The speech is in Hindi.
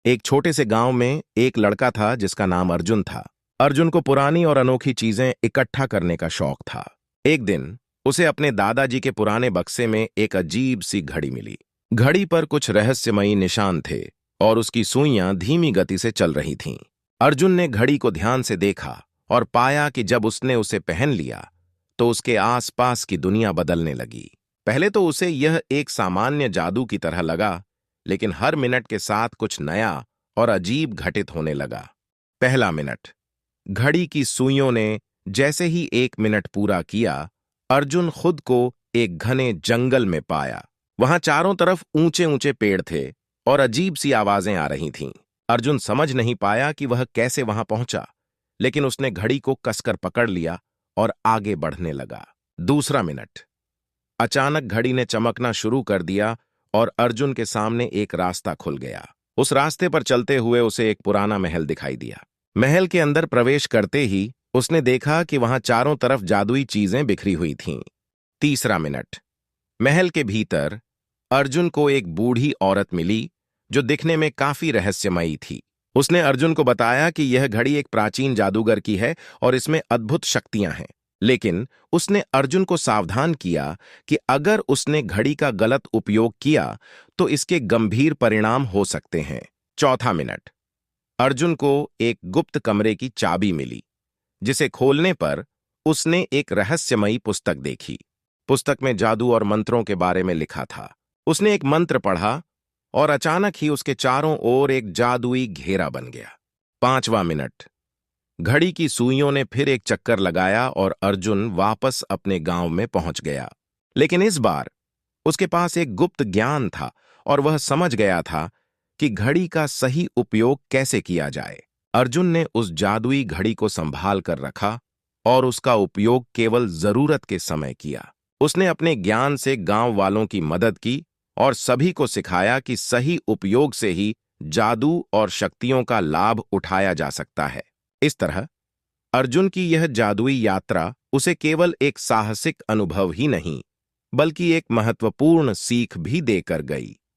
एक छोटे से गांव में एक लड़का था जिसका नाम अर्जुन था। अर्जुन को पुरानी और अनोखी चीजें इकट्ठा करने का शौक था। एक दिन उसे अपने दादाजी के पुराने बक्से में एक अजीब सी घड़ी मिली। घड़ी पर कुछ रहस्यमयी निशान थे और उसकी सुइयां धीमी गति से चल रही थीं। अर्जुन ने घड़ी को ध्यान से देखा और पाया कि जब उसने उसे पहन लिया तो उसके आसपास की दुनिया बदलने लगी। पहले तो उसे यह एक सामान्य जादू की तरह लगा, लेकिन हर मिनट के साथ कुछ नया और अजीब घटित होने लगा। पहला मिनट। घड़ी की सुइयों ने जैसे ही 1 मिनट पूरा किया, अर्जुन खुद को एक घने जंगल में पाया। वहां चारों तरफ ऊंचे ऊंचे पेड़ थे और अजीब सी आवाजें आ रही थीं। अर्जुन समझ नहीं पाया कि वह कैसे वहां पहुंचा, लेकिन उसने घड़ी को कसकर पकड़ लिया और आगे बढ़ने लगा। दूसरा मिनट। अचानक घड़ी ने चमकना शुरू कर दिया और अर्जुन के सामने एक रास्ता खुल गया। उस रास्ते पर चलते हुए उसे एक पुराना महल दिखाई दिया। महल के अंदर प्रवेश करते ही उसने देखा कि वहां चारों तरफ जादुई चीजें बिखरी हुई थीं। तीसरा मिनट। महल के भीतर अर्जुन को एक बूढ़ी औरत मिली जो दिखने में काफी रहस्यमयी थी। उसने अर्जुन को बताया कि यह घड़ी एक प्राचीन जादूगर की है और इसमें अद्भुत शक्तियां हैं। लेकिन उसने अर्जुन को सावधान किया कि अगर उसने घड़ी का गलत उपयोग किया तो इसके गंभीर परिणाम हो सकते हैं। चौथा मिनट। अर्जुन को एक गुप्त कमरे की चाबी मिली, जिसे खोलने पर उसने एक रहस्यमयी पुस्तक देखी। पुस्तक में जादू और मंत्रों के बारे में लिखा था। उसने एक मंत्र पढ़ा और अचानक ही उसके चारों ओर एक जादुई घेरा बन गया। पांचवा मिनट। घड़ी की सुइयों ने फिर एक चक्कर लगाया और अर्जुन वापस अपने गांव में पहुंच गया। लेकिन इस बार उसके पास एक गुप्त ज्ञान था और वह समझ गया था कि घड़ी का सही उपयोग कैसे किया जाए। अर्जुन ने उस जादुई घड़ी को संभाल कर रखा और उसका उपयोग केवल जरूरत के समय किया। उसने अपने ज्ञान से गांव वालों की मदद की और सभी को सिखाया कि सही उपयोग से ही जादू और शक्तियों का लाभ उठाया जा सकता है। इस तरह अर्जुन की यह जादुई यात्रा उसे केवल एक साहसिक अनुभव ही नहीं, बल्कि एक महत्वपूर्ण सीख भी देकर गई।